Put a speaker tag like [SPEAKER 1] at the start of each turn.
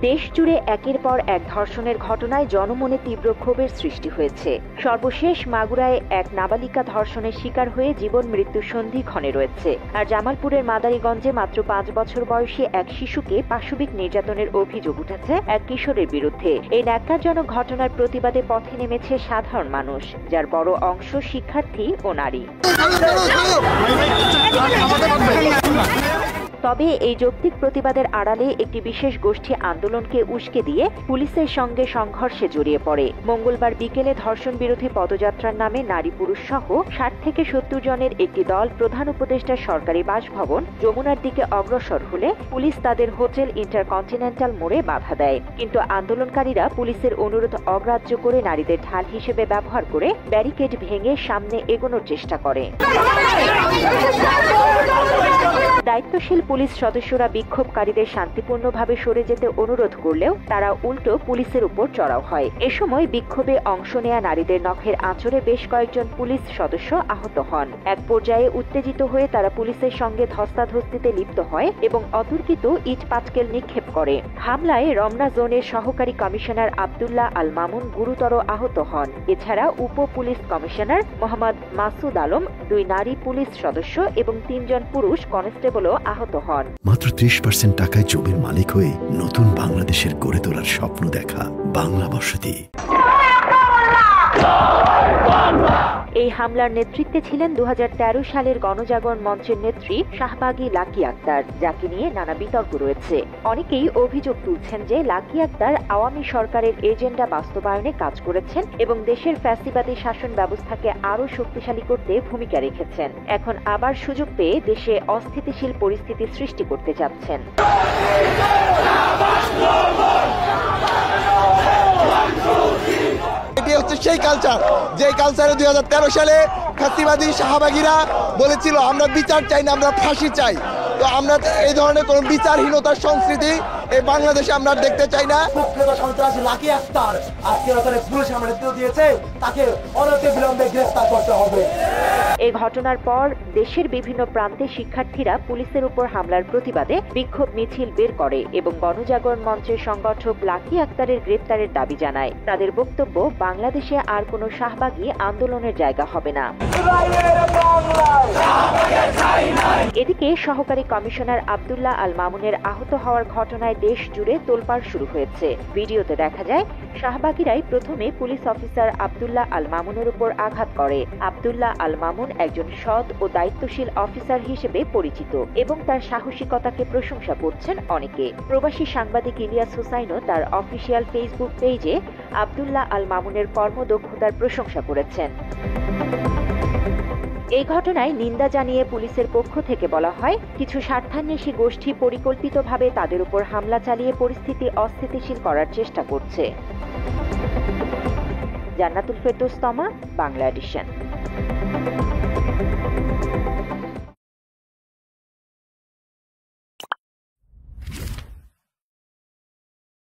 [SPEAKER 1] দেশ জুড়ে একের পর এক ধর্ষণের ঘটনায় জনমনে তীব্র ক্ষোভের সৃষ্টি হয়েছে। সর্বশেষ মাগুরায় এক নাবালিকা ধর্ষণের শিকার হয়ে জীবন মৃত্যু সন্ধিক্ষণে রয়েছে। আর জামালপুরের মাদারীগঞ্জে মাত্র 5 বছর বয়সী এক শিশুকে পাশবিক নির্যাতনের অভিযোগ উঠেছে এক কিশোরের বিরুদ্ধে। এই ন্যাক্কারজনক ঘটনার প্রতিবাদে পথে নেমেছে সাধারণ মানুষ, যার বড় অংশ শিক্ষার্থী ও নারী। তবে এই যৌক্তিক প্রতিবাদের আড়ালে একটি বিশেষ গোষ্ঠী আন্দোলনকে উস্কে দিয়ে পুলিশের সঙ্গে সংঘর্ষে জড়িয়ে পড়ে। মঙ্গলবার বিকেলে ধর্ষণ বিরোধী পদযাত্রার নামে নারী পুরুষ সহ 60 থেকে 70 জনের একটি দল প্রধান উপদেষ্টার সরকারি বাসভবন যমুনার দিকে অগ্রসর হলে পুলিশ তাদের হোটেল ইন্টারকন্টিনেন্টাল মোড়ে বাধা দেয়। কিন্তু আন্দোলনকারীরা পুলিশের অনুরোধ অগ্রাহ্য করে নারীদের ঢাল হিসেবে ব্যবহার করে ব্যারিকেড ভেঙে সামনে এগোনোর চেষ্টা করে। দায়িত্বশীল পুলিশ সদস্যরা বিক্ষোভকারীদের শান্তিপূর্ণভাবে সরে যেতে অনুরোধ করলেও তারা উল্টো পুলিশের উপর চড়াও হয়। এ সময় বিক্ষোভে অংশ নেয়া নারীদের নখের আঁচড়ে বেশ কয়েকজন পুলিশ সদস্য আহত হন। এক পর্যায়ে উত্তেজিত হয়ে তারা পুলিশের সঙ্গে ধস্তাধস্তিতে লিপ্ত হয় এবং অতর্কিত ইট পাটকেল নিক্ষেপ করে। হামলায় রমনা জোনের সহকারী কমিশনার আব্দুল্লাহ আল মামুন গুরুতর আহত হন। এছাড়া উপ পুলিশ কমিশনার মোহাম্মদ মাসুদ আলম, 2 নারী পুলিশ সদস্য এবং 3 জন পুরুষ কনস্টেবল আহত হন।
[SPEAKER 2] মাত্র 30% টাকায় জমির মালিক হয়ে নতুন বাংলাদেশের গড়ে তোলার স্বপ্ন দেখা বাংলা বসতি।
[SPEAKER 1] এই হামলার নেতৃত্বে ছিলেন 2013 সালের গণজাগরণ মঞ্চের নেত্রী শাহবাগী লাকি আক্তার, যাকে নিয়ে নানা বিতর্ক রয়েছে। অনেকেই অভিযোগ তুলছেন যে লাকি আক্তার আওয়ামী সরকারের এজেন্ডা বাস্তবায়নে কাজ করেছেন এবং দেশের ফ্যাসিবাদী শাসন ব্যবস্থাকে আরও শক্তিশালী করতে ভূমিকা রেখেছেন। এখন আবার সুযোগ পেয়ে দেশে অস্থিতিশীল পরিস্থিতি সৃষ্টি করতে যাচ্ছেন।
[SPEAKER 3] এটি হচ্ছে সেই কালচার, যে কালচারে 2013 সালে ফ্যাসিবাদী শাহবাগীরা বলেছিল আমরা বিচার চাই না, আমরা ফাঁসি চাই। তো আমরা এই ধরনের কোন বিচারহীনতার সংস্কৃতি এই বাংলাদেশে আমরা দেখতে চাই না।
[SPEAKER 4] সন্ত্রাসী লাকি আক্তার আজকে পুলিশ নেতৃত্ব দিয়েছে, তাকে অনতিবিলম্বে গ্রেফতার করতে হবে।
[SPEAKER 1] এই ঘটনার পর দেশের বিভিন্ন প্রান্তে শিক্ষার্থীরা পুলিশের উপর হামলার প্রতিবাদে বিক্ষোভ মিছিল বের করে এবং গণজাগরণ মঞ্চের সংগঠক লাকি আক্তারের গ্রেফতারের দাবি জানায়। তাদের বক্তব্য, বাংলাদেশে আর কোনো শাহবাগী আন্দোলনের জায়গা হবে না। এদিকে সহকারী কমিশনার আব্দুল্লাহ আল মামুনের আহত হওয়ার ঘটনায় দেশ জুড়ে তোলপাড় শুরু হয়েছে। ভিডিওতে দেখা যায় শাহবাগীরাই প্রথমে পুলিশ অফিসার আব্দুল্লাহ আল মামুনের উপর আঘাত করে। আব্দুল্লাহ আল মামুন একজন সৎ ও দায়িত্বশীল অফিসার হিসেবে পরিচিত এবং তার সাহসিকতাকে প্রশংসা করছেন অনেকে। প্রবাসী সাংবাদিক ইলিয়াস হুসাইনও তার অফিসিয়াল ফেসবুক পেজে আব্দুল্লাহ আল মামুনের কর্মদক্ষতার প্রশংসা করেছেন। এই ঘটনায় নিন্দা জানিয়ে পুলিশের পক্ষ থেকে বলা হয়, কিছু স্বার্থান্বেষী গোষ্ঠী পরিকল্পিতভাবে তাদের উপর হামলা চালিয়ে পরিস্থিতি অস্থিতিশীল করার চেষ্টা করছে। জান্নাতুল ফেরদৌস তমা, বাংলা এডিশন।